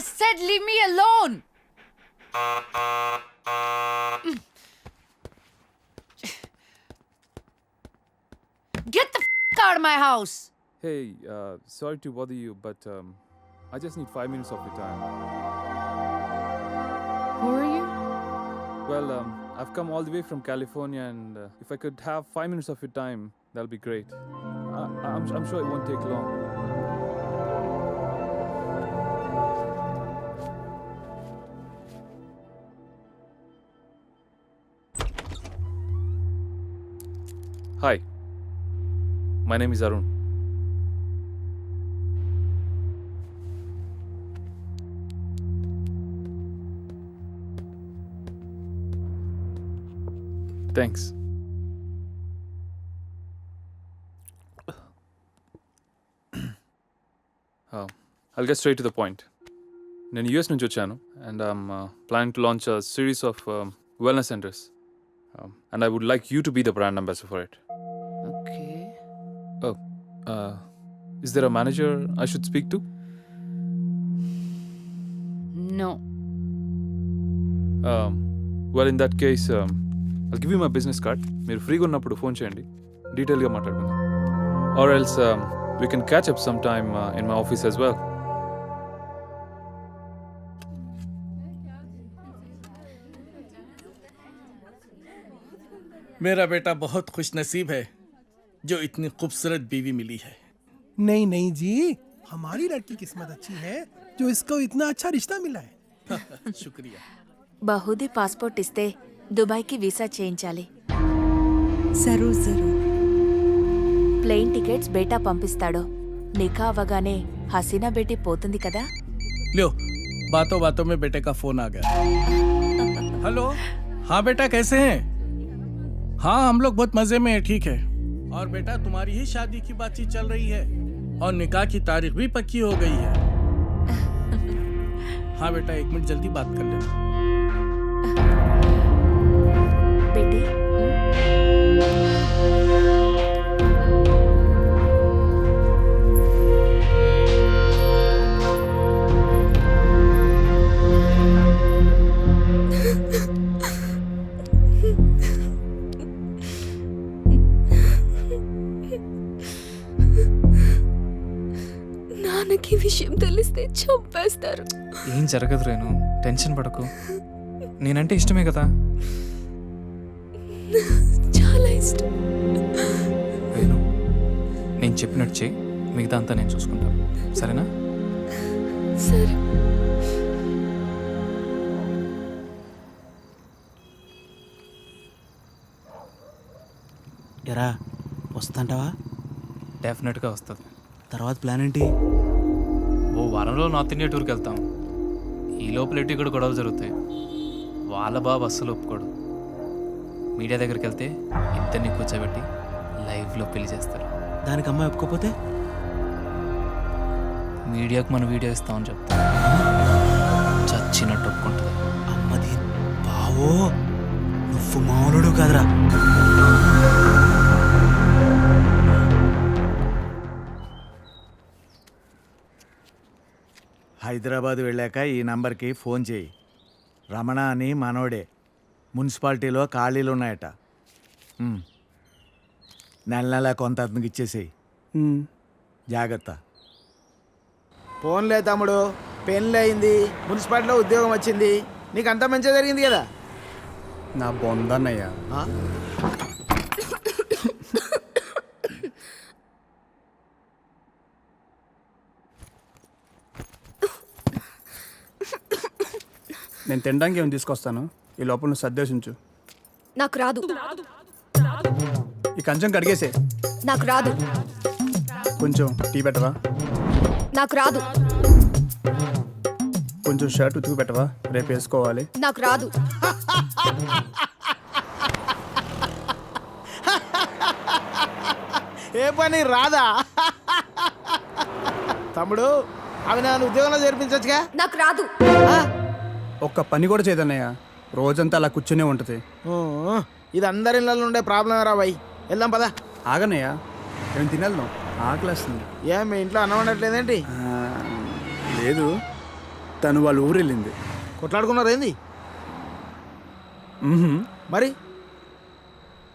said leave me alone. Get the out of my house. Hey, sorry to bother you, but I just need 5 minutes of your time. Who are you? Well, I've come all the way from California, and if I could have 5 minutes of your time, that'll be great. I'm sure it won't take long. Hi, my name is Arun. Thanks. I'll get straight to the point. నేను US నుంచి వచ్చాను and I'm planning to launch a series of wellness centers. And I would like you to be the brand ambassador for it. Okay. Oh, is there a manager I should speak to? No. Well, in that case, I'll give you my business card. మీరు ఫ్రీగా ఉన్నప్పుడు phone చేయండి, డీటెయిల్గా మాట్లాడుకుందాం. Or else we can catch up sometime in my office as well. मेरा बेटा बहुत खुश नसीब है जो इतनी खूबसूरत बीवी मिली है। नहीं नहीं जी, हमारी लड़की किस्मत अच्छी है जो इसको इतना अच्छा रिश्ता मिला है. शुक्रिया। బహుదీ పాస్పోర్ట్ ఇస్తే దుబాయ్కి వీసా చేయించాలి. జరూర్ జరూర్. ప్లేన్ టికెట్స్ బేటా పంపిస్తాడో. నికా అవగానే హసీనా బేటీ పోతుంది కదా. लो, बातों बातों में बेटे का फोन आ गया। हेलो, हाँ बेटा कैसे हैं? हाँ हम लोग बहुत मजे में हैं, ठीक है। और बेटा तुम्हारी ही शादी की बातचीत चल रही है और निकाह की तारीख भी पक्की हो गई है। हाँ बेटा 1 मिनट जल्दी बात कर लेना। బేటీ నాన్నకి విషయం తెలిస్తే చంపేస్తారు. ఏం జరగదు రేణు, టెన్షన్ పడకు. నేనంటే ఇష్టమే కదా. చాలా ఇష్టం. రేణు, నేను చెప్పినట్టు చేయి, మిగతా అంతా నేను చూసుకుంటాను, సరేనా? సరే. ఎరా వస్తుంటావా? డెఫినెట్గా వస్తుంది. తర్వాత ప్లాన్ ఏంటి? ఓ వారంలో నార్త్ ఇండియా టూర్కి వెళ్తాం. ఈ లోపల ఎటు ఇక్కడ గొడవలు జరుగుతాయి. వాళ్ళ బాబు అస్సలు ఒప్పుకోడు. మీడియా దగ్గరికి వెళ్తే ఇద్దరిని కూర్చోబెట్టి లైవ్లో పెళ్లి చేస్తారు. దానికి అమ్మాయి ఒప్పుకోపోతే మీడియాకు మన వీడియో ఇస్తామని చెప్తా. చచ్చినట్టు ఒప్పుకుంటుంది. అమ్మది బావో, నువ్వు మామూలుడు కాదురా. హైదరాబాద్ వెళ్ళాక ఈ నంబర్కి ఫోన్ చేయి. రమణ అని మనోడే. మున్సిపాలిటీలో ఖాళీలు ఉన్నాయట. నెల నెల కొంత అతనికి ఇచ్చేసేయి. జాగ్రత్త. ఫోన్లే తమ్ముడు, పెళ్ళి అయింది, మున్సిపాలిటీలో ఉద్యోగం వచ్చింది, నీకు అంత మంచిగా జరిగింది కదా. నా బొందన్నయ్య. నేను తినడానికి ఏమి తీసుకొస్తాను, ఈ లోపల నువ్వు సర్దేశించు. నాకు రాదు. ఈ కంచం కడిగేసే. నాకు రాదు. కొంచెం టీ పెట్టవా? నాకు రాదు. కొంచెం షర్ట్ ఉతికి పెట్టవా, రేపు వేసుకోవాలి. నాకు రాదు. ఏ పని రాదా? తమ్ముడు, అవి నన్ను ఉద్యోగంలో చేర్పించచ్చుగా. నాకు రాదు. ఒక్క పని కూడా చేయదన్నయ్య, రోజంతా అలా కూర్చునే ఉంటుంది. ఇది అందరి ఇళ్ళలో ఉండే ప్రాబ్లం రా బాయ్. వెళ్దాం పదా. ఆగన్నయ్య, ఏం తినేద్దాం, ఆకలేస్తుంది. ఏం మీ ఇంట్లో అన్నం వండట్లేదేంటి? లేదు, తను వాళ్ళ ఊరు వెళ్ళింది. కొట్లాడుకున్నారు ఏంది మరి?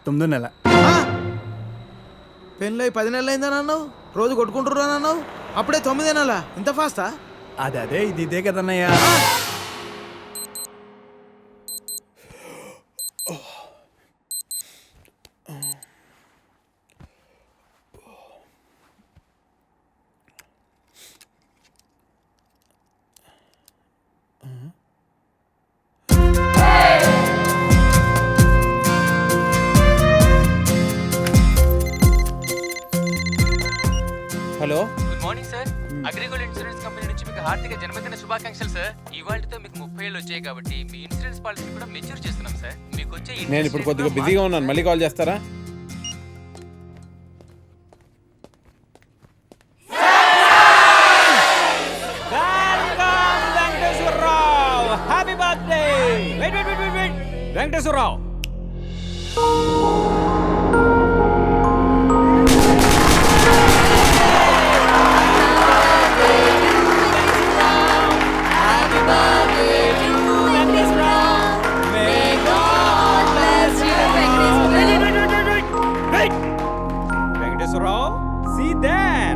9వ నెల. పెళ్ళై 10 నెలలు అయిందని అన్నావు, రోజు కొట్టుకుంటుర్రు అని అన్నావు, అప్పుడే 9 నెలల? ఇంత ఫాస్టా? అదే ఇది ఇదే కదన్నయ్య. Hello, good morning sir. AgriGold insurance company నుంచి మీకు హార్దిక జన్మదిన శుభాకాంక్షలు సార్. ఇవాళతో మీకు 30 ఏళ్ళు వచ్చాయి కాబట్టి మీ ఇన్సూరెన్స్ పాలసీ కూడా మెచ్యూర్ చేస్తున్నాం సార్. మీకు వచ్చే నేను ఇప్పుడు కొద్దిగా బిజీగా ఉన్నాను, మళ్ళీ కాల్ చేస్తారా? Happy birthday. Venkateswararao. See that?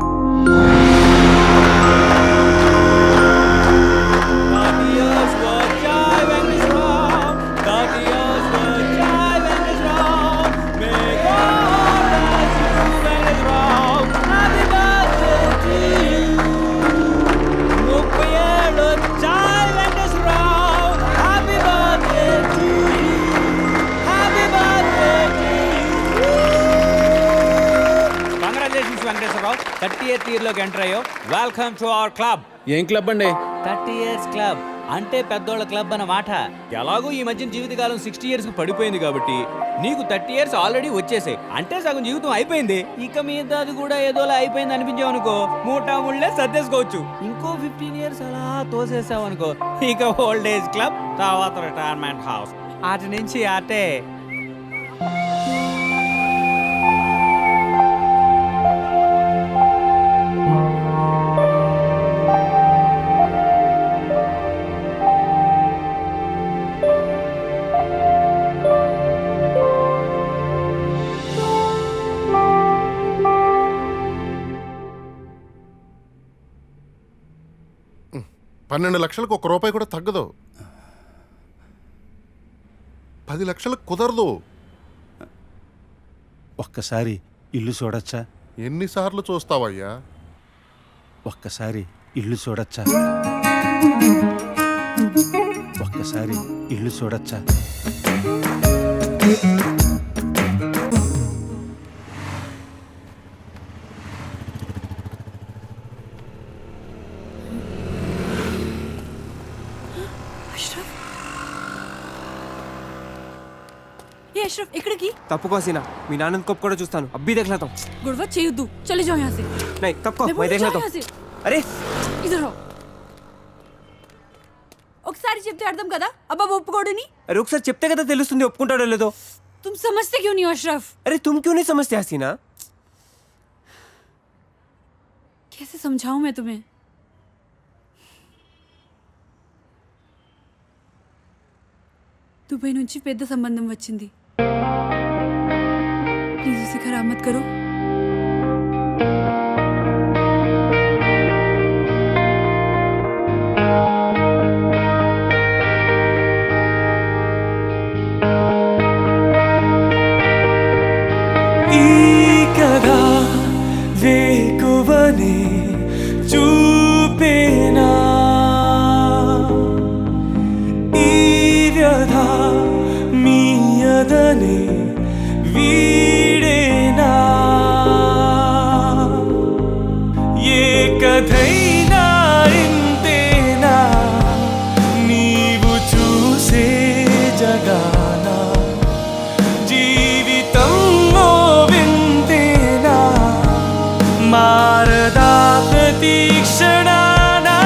Congratulations, Venkateswarrao. 30th year లోకి ఎంటర్ అయ్యో. Welcome to our club. ఏం క్లబ్ అండి? 30 years క్లబ్ అంటే పెద్దోళ్ళ క్లబ్ అన్నమాట. ఎలాగో ఈ మధ్య జీవితకాలం 60 years కు పడిపోయింది కాబట్టి నీకు 30 years ఆల్రెడీ వచ్చేసాయి. అంటే సగం జీవితం అయిపోయింది. ఇక మీద అది కూడా ఏదోలా అయిపోయింది అనిపించావు అనుకో, మూటా ముళ్ళే సర్దేసుకోవచ్చు. ఇంకో 15 years అలా తోసేసావు అనుకో, ఇక ఓల్డ్ ఏజ్ క్లబ్, తర్వాత రిటైర్మెంట్ హౌస్, అటు నుంచి అటే. $12 లక్షలకు ₹1 కూడా తగ్గదు. 10 లక్షలకు కుదరదు. ఒక్కసారి ఇల్లు చూడొచ్చా? ఎన్నిసార్లు చూస్తావయ్యా? ఒక్కసారి ఇల్లు చూడొచ్చా? ఒక్కసారి ఇల్లు చూడొచ్చా? ये अशरफ इकड़े की తప్పుకో సీనా, మీ నాన్న కప్ కూడా చూస్తాను. అబ్బీ దేఖ లేతా गुड़वा చేయొద్దు. चले जाओ यहाँ से. नहीं తప్పుకో, मैं मैं देख लेता यहाँ हूं. से. అరే इधर आओ. ఒకసారి చెప్తే అర్థం కదా అబ్బా ఒప్పుకోడని. అరే ఒకసారి చెప్తే కదా తెలుస్తుంది ఒప్పుకుంటాడో లేదో. तुम समझते क्यों नहीं हो अशरफ? अरे तुम क्यों नहीं समझते हसीना? कैसे समझाऊं मैं तुम्हें? దుబాయ్ నుంచి పెద్ద సంబంధం వచ్చింది. ప్లీజ్ उसे खराब मत करो. వేకువనే చూపేనా ఈ వ్యధ మీయదనే వీడేనా ఏ కథైనా ఇంతేనా నీవు చూసే జగానా జీవితంలో వింతేనా మారదా ప్రతీక్షణానా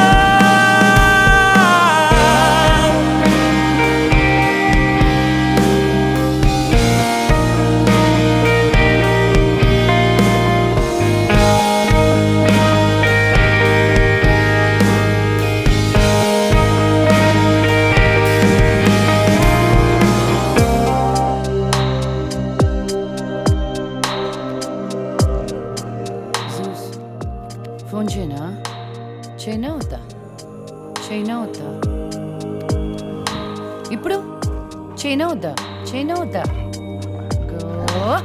ఫోన్ చేయనా? చైనా వద్దా? చైనా వద్దా? ఇప్పుడు చైనా వద్దా? చైనా వద్దా? గో. ఆ.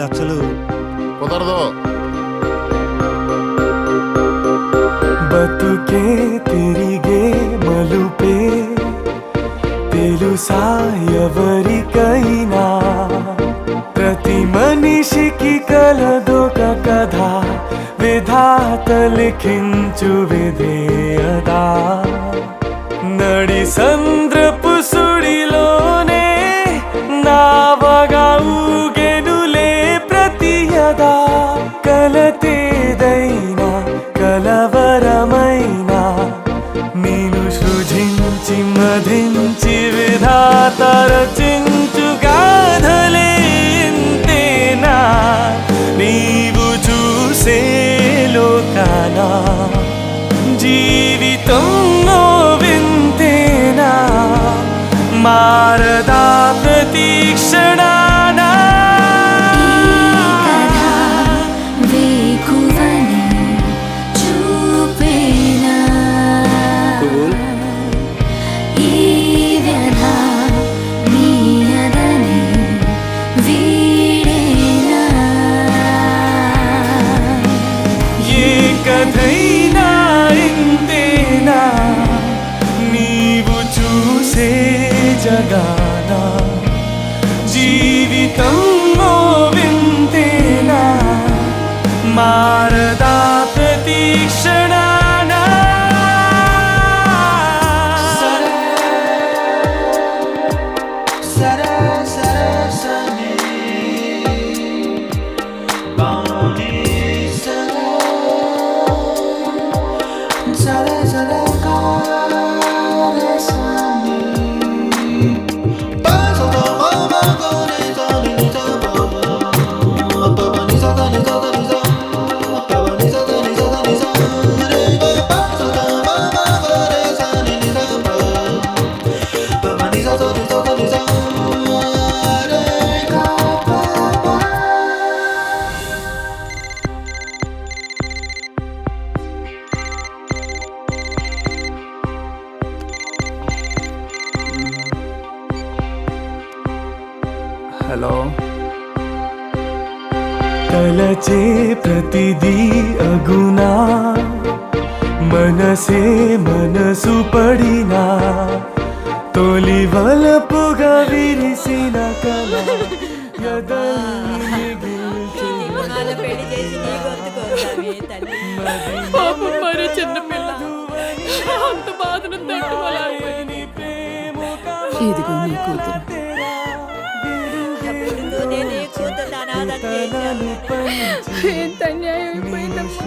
లక్షలు కుదరదు. బతుకే తిరిగే మలుపే తెలుసా ఎవరికైనా, ప్రతి మనిషికి కలదొక కథ, విధాత లిఖించు విధేయత. నడి సంద్రపు సుడిలోనే నావగా ఊగెనులే ప్రతియదా, కలతేదైనా కలవరమైనా నేను సృజించి మధించి విధాత రచించు గాథలే ఇంతేనా, నీవు చూసే లోకానా జీవితం వింతేనా, మారదా ప్రతీక్షణానా. కథైనా ఇంతేనా, నీవు చూసే జగానా జీవితం వింతేనా, మారదా ప్రతీక్షణానా. హలో. తలచే ప్రతిదీ అగునా, మనసే మనసు పడినా, తొలి వలపుగా విరిసిన కళ ఎదల్ని మరో చిన్నపిల్ల అంత బాధను తట్టుకోలేని ఇదిగో నీ కూతురు. ఎంత అన్యాయం అయిపోయిందమ్మా.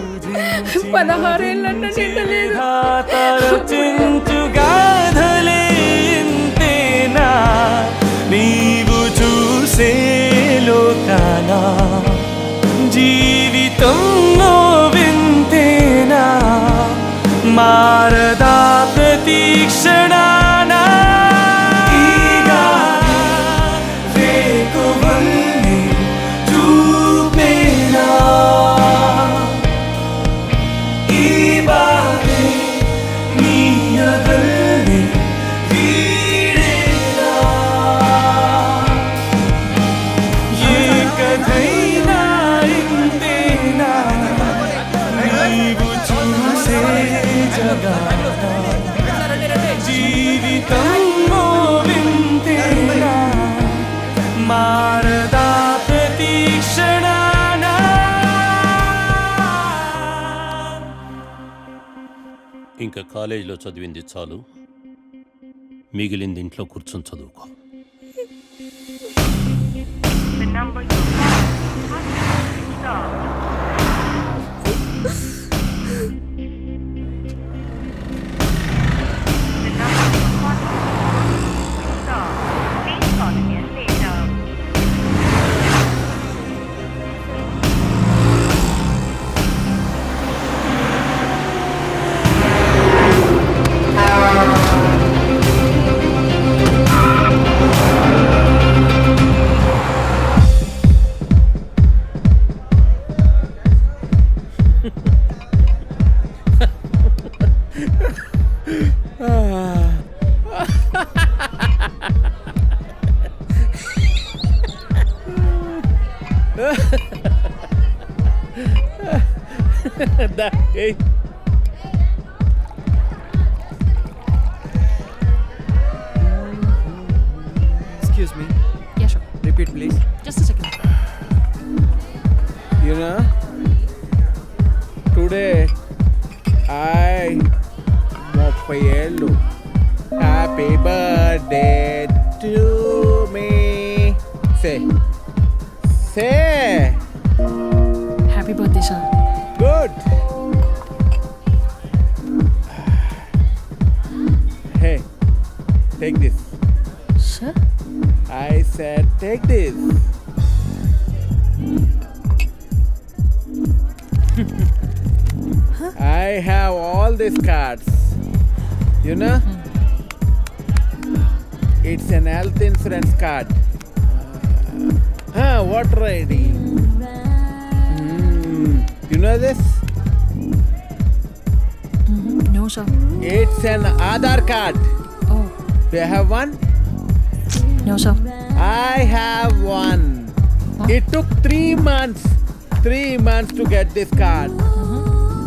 16 ఏళ్ళంటే నిండలేదు. రచించు గాథలే ఇంతేనా, నీవు చూసే లోకానా జీవితం వింతేనా, మారదా ప్రతీక్షణానా. వేకువల్లి శారదా ప్రతీక్షణాన ఇంకా కాలేజీలో చదివింది చాలు, మిగిలింది ఇంట్లో కూర్చొని చదువుకో. Excuse me. Yeah, sure. Repeat, please. Just a second. You know, today I 30 ఏళ్ళు. Happy birthday to me. Say. Happy birthday, sir. Good. Hey, take this. Sir? I said take this. I have all these cards. You know? It's an health insurance card. Water ID. You know this? No, sir. It's an Aadhaar card. Oh, Do you have one? no, sir. I have one. It took 3 months. 3 months to get this card.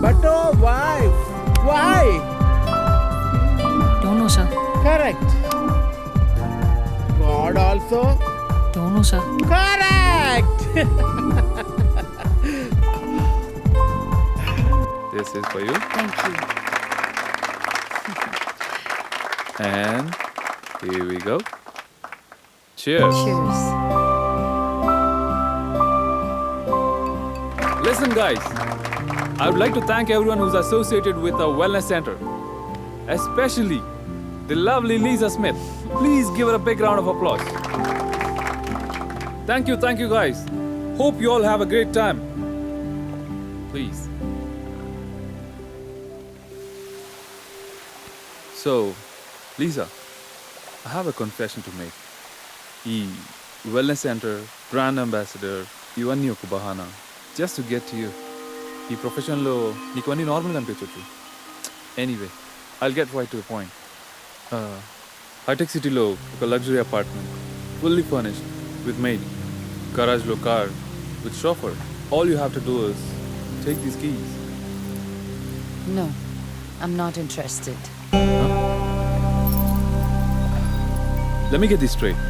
But oh, why? Why? Don't know, sir. Correct. God also? Don't know, sir. Correct. This is for you. Thank you. And here we go. Cheers. Cheers. Listen, guys. I would like to thank everyone who's associated with our wellness center, especially the lovely Lisa Smith. Please give her a big round of applause. Thank you, guys. Hope you all have a great time. Please. So, Lisa, I have a confession to make. ఈ wellness centre, brand ambassador, ఇవన్నీ ఒక బహానా just to get you. ఈ ప్రొఫెషన్లో నీకు అన్నీ నార్మల్గా అనిపించవచ్చు. Anyway, I'll get right to the point. Hitech సిటీలో ఒక luxury apartment, fully furnished with maid, గరాజ్లో car with chauffeur. All you have to do is take these keys. No, I'm not interested. Let me get this straight.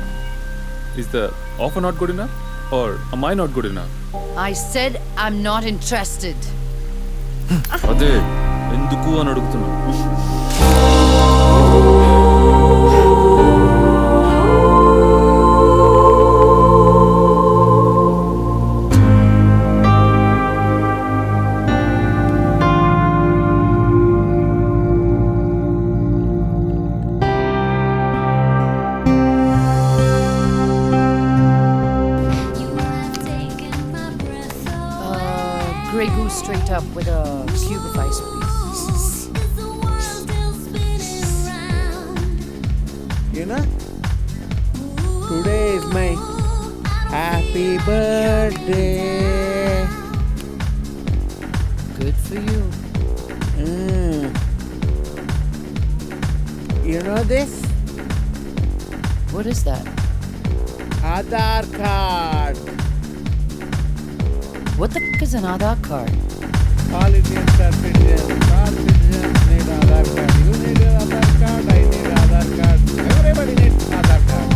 Is the offer not good enough? Or am I not good enough? I said I'm not interested. అదే ఎందుకు అని అడుగుతున్నా. Grey Goose straight up with a cube of ice, please. You know, today is my happy birthday. Good for you. You know this? What is that? Aadhaar card. What the f*** is an Aadhaar card? All Indians are citizens. All citizens need Aadhaar card. You need your Aadhaar card. I need Aadhaar card. Everybody needs Aadhaar card.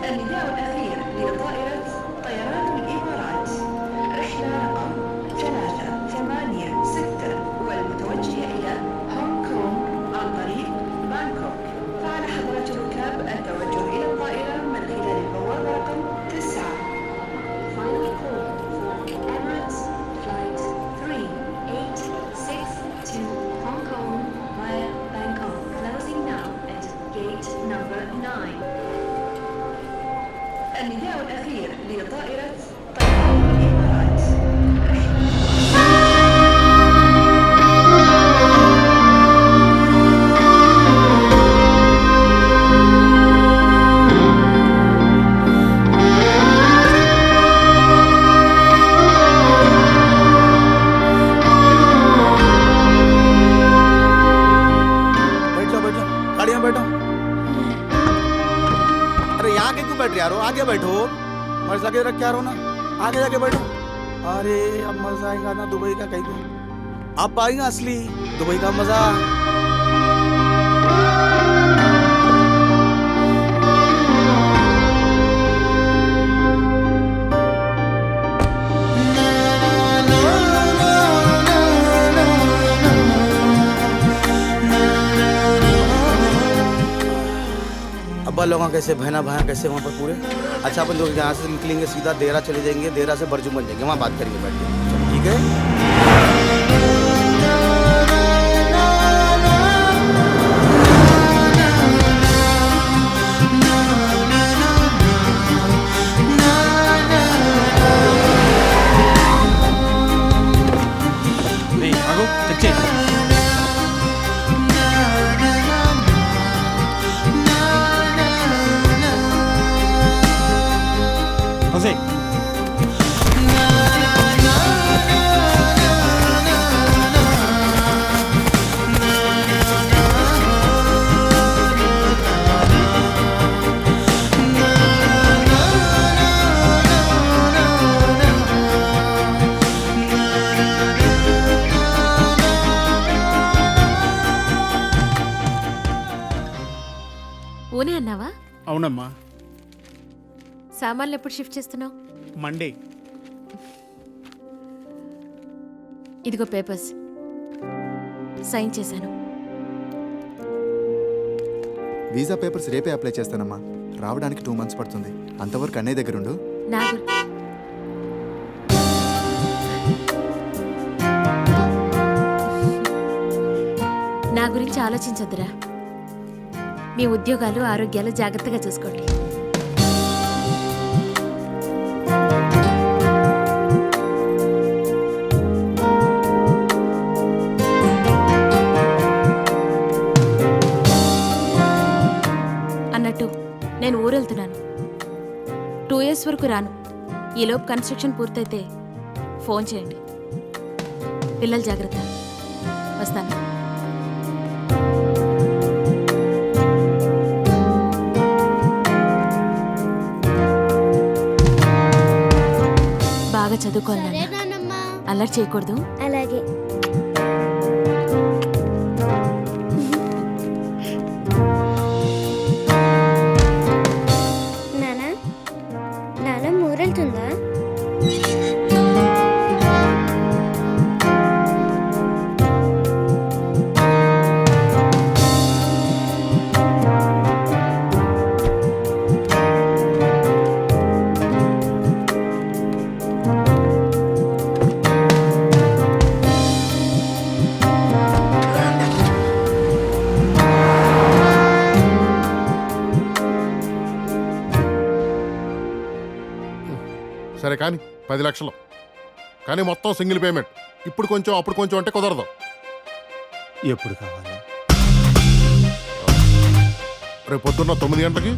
النداء الأخير لطائرة طيران الإمارات رحلة رقم 386 والمتوجهة إلى هونغ كونغ عن طريق بانكوك. فعلى حضرات الركاب التوجه إلى الطائرة من خلال البوابة رقم 9. Final call for Emirates Flight 3862 to Hong Kong via Bangkok. Closing now at gate number 9. النداء الأخير لطائرة طيران الإمارات बैठ जाओ गाड़ी में बैठो। अरे यहाँ के क्यों बैठ रहे यारो, आगे बैठो। मर्ज लगे रख क्या रहो ना, आगे जाके बैठो। अरे अब मजा आएगा ना दुबई का, कहीं को अब आएगा असली दुबई का मजा। अब्बा लोग कैसे, बहना भाया कैसे वहाँ पर पूरे। अच्छा अपन लोग यहाँ से निकलेंगे सीधा देरा चले जाएंगे, देरा से बरजू बन जाएंगे, वहाँ बात करेंगे बैठ के, ठीक है। ఊనే అన్నావా? అవునమ్మా. సామాన్లు ఎప్పుడు షిఫ్ట్ చేస్తున్నావు? మండే. ఇదిగో పేపర్స్, సైన్ చేశాను. వీసా పేపర్స్ రేపే అప్లై చేస్తానమ్మా, రావడానికి 2 months పడుతుంది. అంతవరకు అన్నయ్య దగ్గర ఉండు. నా గురించి ఆలోచించొద్దురా. మీ ఉద్యోగాలు ఆరోగ్యాలు జాగ్రత్తగా చూసుకోండి. అన్నట్టు నేను ఊరెళ్తున్నాను. 2 years వరకు రాను. ఈలోపు కన్స్ట్రక్షన్ పూర్తయితే ఫోన్ చేయండి. పిల్లలు జాగ్రత్త. వస్తాను. బాగా చదువుకోవాలి, అల్లరి చేయకూడదు. అలాగే. నానా, నాన్న ఊరెళ్తుందా? సరే కానీ 10 లక్షలు కానీ మొత్తం సింగిల్ పేమెంట్. ఇప్పుడు కొంచెం అప్పుడు కొంచెం అంటే కుదరదు. ఎప్పుడు కావాలి? రేపు పొద్దున్న 9 గంటలకి.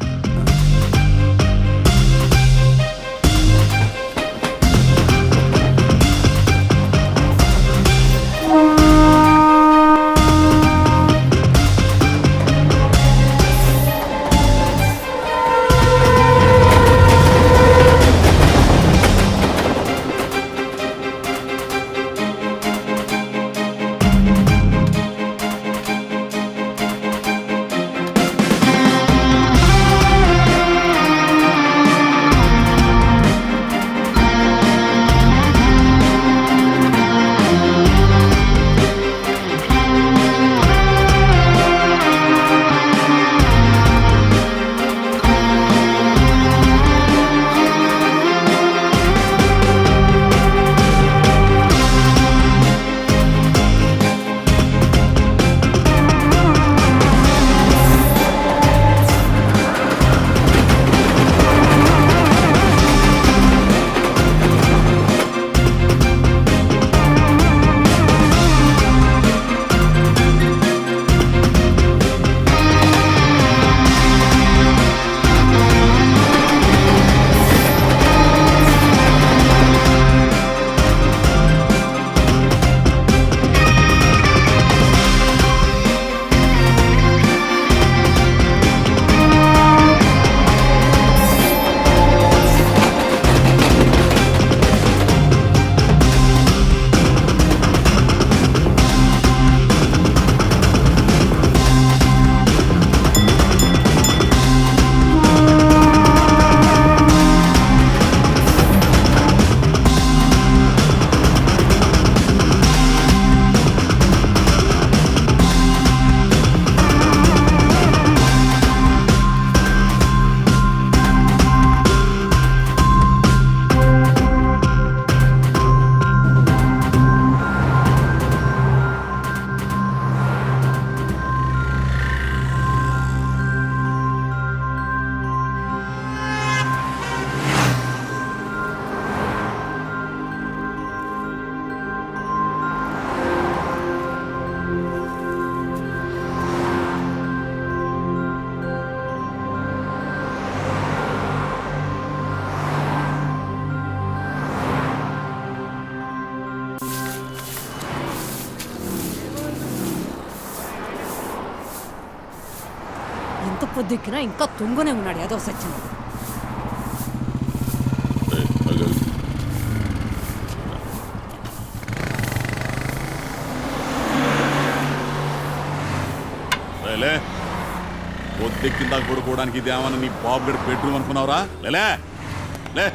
పొద్దుకినా ఇంకా తుంగునే ఉన్నాడు ఏదో సచ్చింది. పొద్దెక్కిందా కొడుకోవడానికి ఇదేమన్నా నీ బాబు గడి బెడ్రూమ్ అనుకున్నావురా? లే లే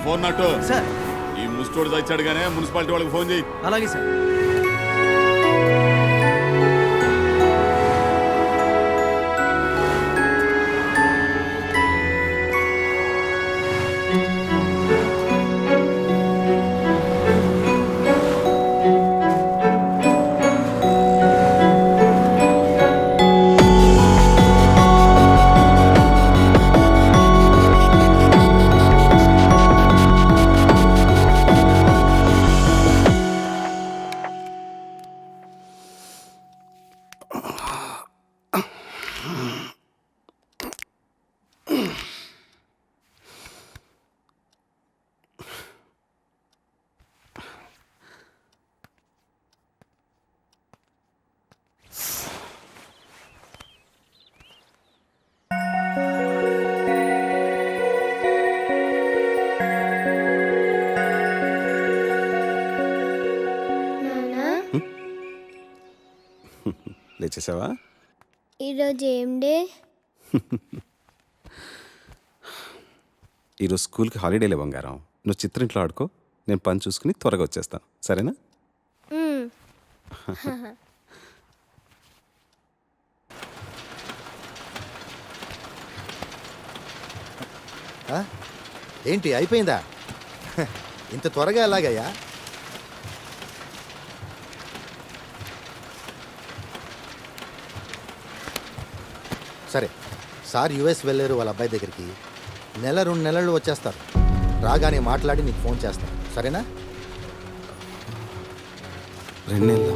ఫోన్ నట్టు సార్. ఈ ముస్టోడు తెచ్చాడు కానీ మున్సిపాలిటీ వాళ్ళకి ఫోన్ చేయి. అలాగే సార్. లేచేసావా? ఈరోజు ఏం డే? ఈరోజు స్కూల్కి హాలిడేలే బంగారం. నువ్వు చిత్రింట్లో ఆడుకో, నేను పని చూసుకుని త్వరగా వచ్చేస్తాను, సరేనా? ఏంటి అయిపోయిందా? ఇంత త్వరగా ఎలాగయ్యా? సరే, సార్ యుఎస్ వెళ్ళారు వాళ్ళ అబ్బాయి దగ్గరికి. 1-2 నెలలు వచ్చేస్తారు. రాగానే మాట్లాడి నీకు ఫోన్ చేస్తాను, సరేనా? 2 నెలలా?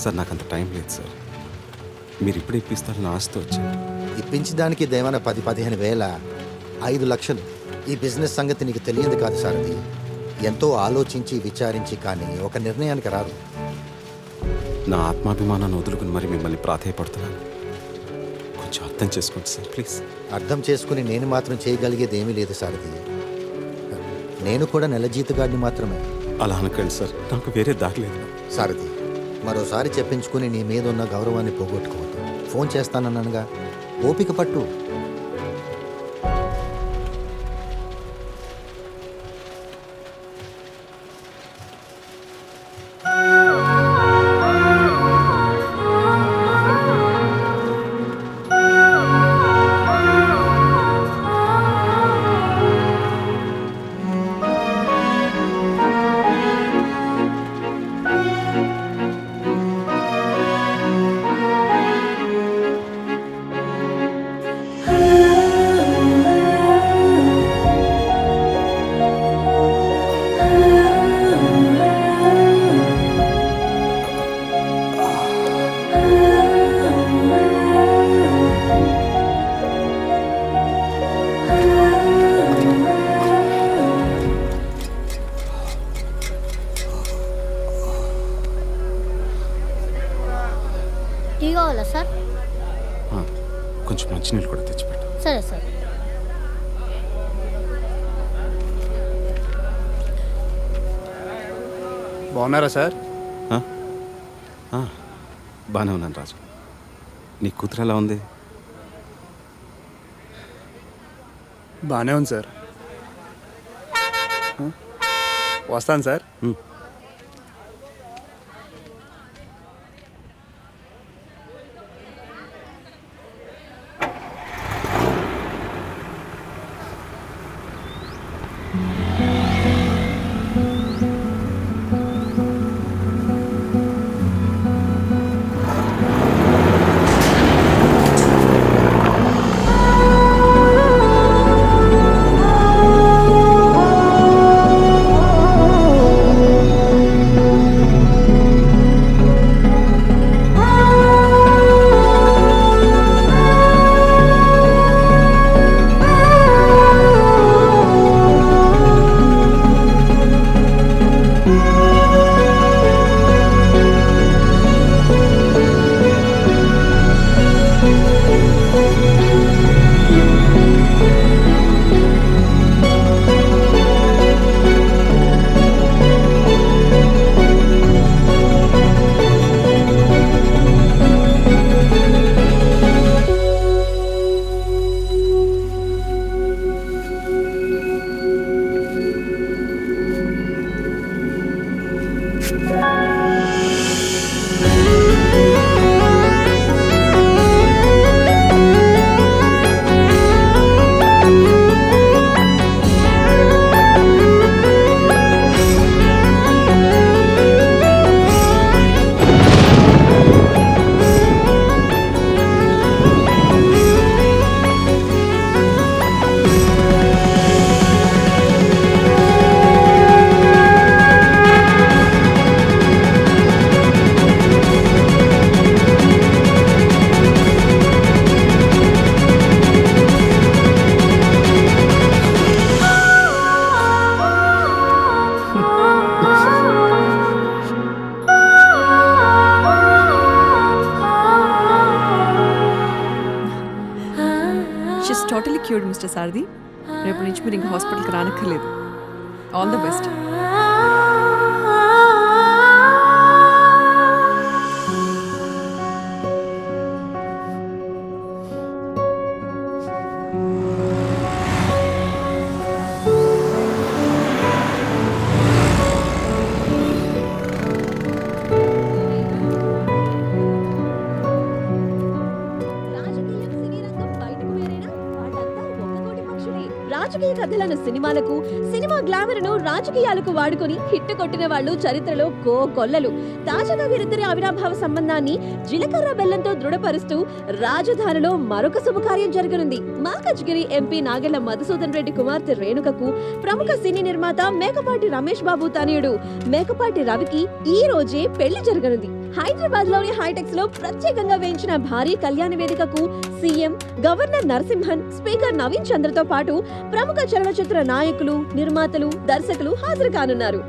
సార్ నాకు అంత టైం లేదు సార్. మీరు ఇప్పుడు ఇప్పిస్తారని ఆశతో వచ్చాను. ఇప్పించడానికి దేవన 10-15 వేల, 5 లక్షలు. ఈ బిజినెస్ సంగతి నీకు తెలియదు కాదు సార్. అది ఎంతో ఆలోచించి విచారించి కానీ ఒక నిర్ణయానికి రాదు. నా ఆత్మాభిమానాన్ని వదులుకుని మరి మిమ్మల్ని ప్రాధేయపడుతున్నాను. కొంచెం అర్థం చేసుకోండి సార్, ప్లీజ్. అర్థం చేసుకుని నేను మాత్రం చేయగలిగేది ఏమీ లేదు సార్. అది నేను కూడా నెల జీతగాడిని మాత్రమే. అలా అనకండి సార్, నాకు వేరే దారి లేదు. సారథి, మరోసారి చెప్పించుకుని నీ మీద ఉన్న గౌరవాన్ని పోగొట్టుకోవద్దు. ఫోన్ చేస్తానన్నానుగా, ఓపిక పట్టు. టీ కావాలా సార్? కొంచెం మంచినీళ్ళు కూడా తెచ్చిపెట్టు. సరే సార్. బాగున్నారా సార్? బాగానే ఉన్నాను రాజు. నీ కూతురు ఎలా ఉంది? బాగానే ఉంది సార్. వస్తాను sir. She's totally cured mister Sarathi. రేపు నుంచి మీరు ఇంకా హాస్పిటల్కి రానక్కర్లేదు. All the best. రాజకీయ కథలను సినిమాలకు, సినిమా గ్లామర్ను రాజకీయాలకు వాడుకొని హిట్ కొట్టిన వాళ్ళు చరిత్రలో కొల్లలు. తాజాగా వీరిద్దరి అవినాభావ సంబంధాన్ని జీలకర్ర బెల్లంతో దృఢపరుస్తూ రాజధానిలో మరొక శుభకార్యం జరగనుంది. మాల్కజ్గిరి ఎంపీ నాగెళ్ల మధుసూదన్ రెడ్డి కుమార్తె రేణుకకు ప్రముఖ సినీ నిర్మాత మేకపాటి రమేష్ బాబు తనయుడు మేకపాటి రవికి ఈ రోజే పెళ్లి జరగనుంది. హైదరాబాద్ లోని హైటెక్స్ లో ప్రత్యేకంగా వేయించిన భారీ కళ్యాణ వేదికకు CM, governor Narasimhan, speaker Naveen చంద్రతో పాటు ప్రముఖ చలనచిత్ర నాయకులు, నిర్మాతలు, దర్శకులు హాజరు కానున్నారు.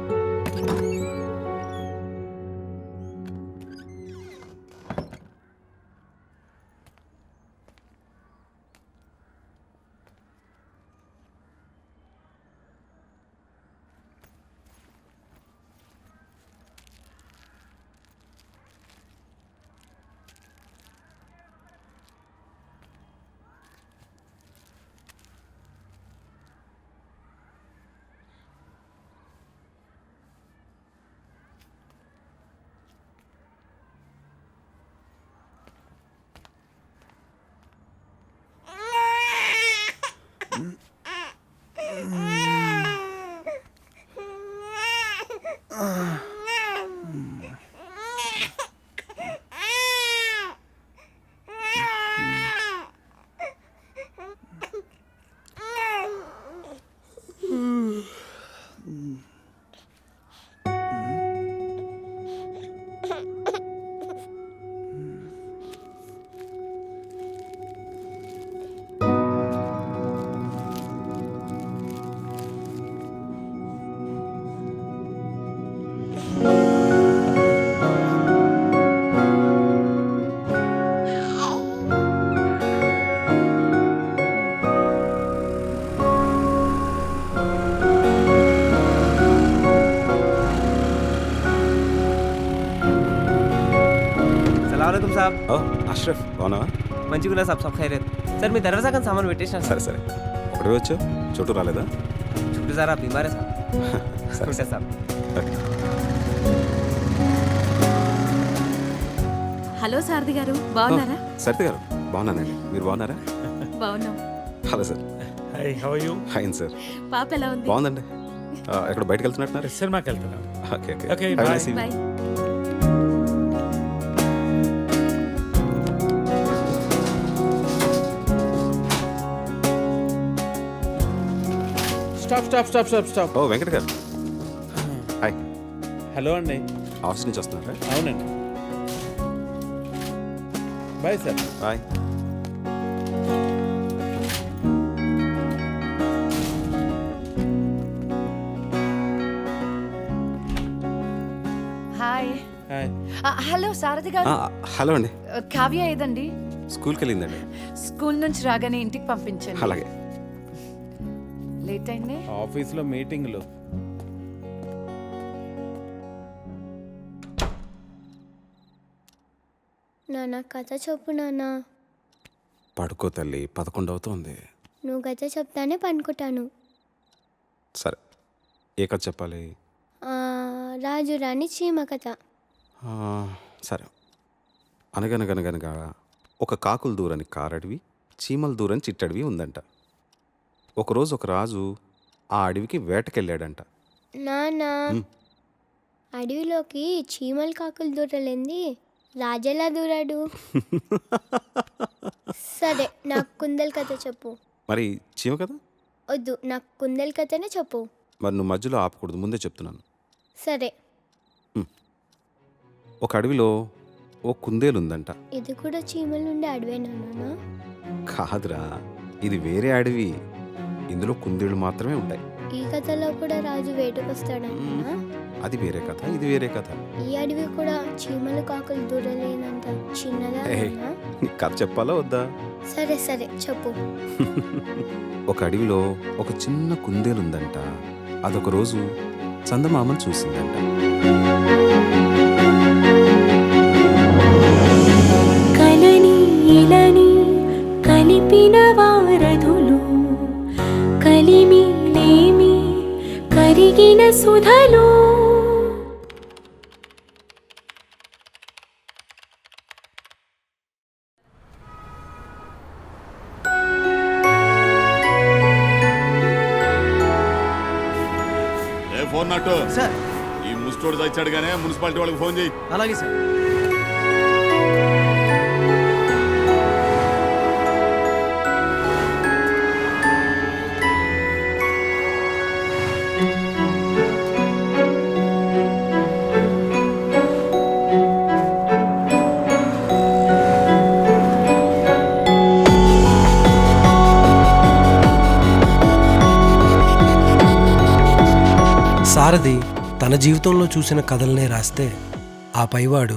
అష్రఫ్ బాగున్నావా? మంచిగా సాబ్ సబ్ ఖైరత్ సార్. మీ దర్వాజా కానీ సామాన్ పెట్టేసిన. సరే సరే, ఒకటి వచ్చా చుట్టూ రాలేదా? చుట్టూ సార్ ఆ బీమారే సార్. సరే సార్. హలో సారథి గారు, బాగున్నారా? సరిత గారు బాగున్నానండి, మీరు బాగున్నారా? బాగున్నాం. Hello sir. Hi, how are you? Hi sir. పాప ఎలా ఉంది? బాగుందండి. ఎక్కడ బయటకు వెళ్తున్నట్టున్నారు? సినిమాకి వెళ్తున్నాం. Okay okay okay, Have a bye. nice evening. Bye. Stop. ఓ వెంకట గారు, హాయ్. హలో అండి. ఆఫీస్ నుంచి వస్తున్నారా? అవునండి. Bye sir. Bye. Hi. Hi. Hello Sarathi garu. Hello అండి. కావ్య ఏదండి? స్కూల్కి వెళ్ళిందండి. స్కూల్ నుంచి రాగానే ఇంటికి పంపించండి. అలాగే. లేట్ అయింది. ఆఫీస్లో మీటింగ్లు. నాన్న కథ చెప్పు నాన్న. పడుకో తల్లి, 11 అవుతోంది. నువ్వు కథ చెప్తానే పనుకుంటాను. సరే, ఏ కథ చెప్పాలి? రాజు రాణి చీమ కథ. ఆ, సరే. అనగనగనగనగా ఒక కాకులు దూరని కారడవి, చీమల దూరని చిట్టడవి ఉందంట. ఒకరోజు ఒక రాజు ఆ అడవికి వేటకెళ్ళాడంట. నాన్న, ఉమ్. అడవిలోకి చీమలు కాకులు దూరలేంది, రాజెలా దూరాడు? సరే, నాకు కుందేలు కథ చెప్పు. మరి చీమ కదా? వద్దు, నాకు కుందేలు కథనే చెప్పు. మరి నువ్వు మధ్యలో ఆపకూడదు, ముందే చెప్తున్నాను. సరే. ఒక అడవిలో ఓ కుందేలు ఉందంట. ఇది కూడా చీమలు ఉండే అడవేనా నాన్న? కాదురా, ఇది వేరే అడవి. ఇందులో కుందేళ్ళు మాత్రమే ఉంటాయి. ఈ కథలో కూడా రాజు వేటకొస్తాడన్నా? అది వేరే కథ, ఇది వేరే కథ. ఈ అడవి కూడా చీమలు కాకులు దూరలేనంత చిన్నదా ఏయ్, నాన్న? నీకు కథ చెప్పాలా వద్దా? సరే సరే చెప్పు. ఒక అడవిలో ఒక చిన్న కుందేలు ఉందంట. అదొక రోజు చందమామను చూసిందంట. కలని ఇలని కలిపిన వారధులు, కలిమి లేమి కరిగిన సుధలు. ఫోన్ నట్టు సార్, ఈ ముస్టోడు తెచ్చాడు కానీ మున్సిపాలిటీ వాళ్ళకి ఫోన్ చేయి. అలాగే సార్. సారథి తన జీవితంలో చూసిన కథలనే రాస్తే ఆ పైవాడు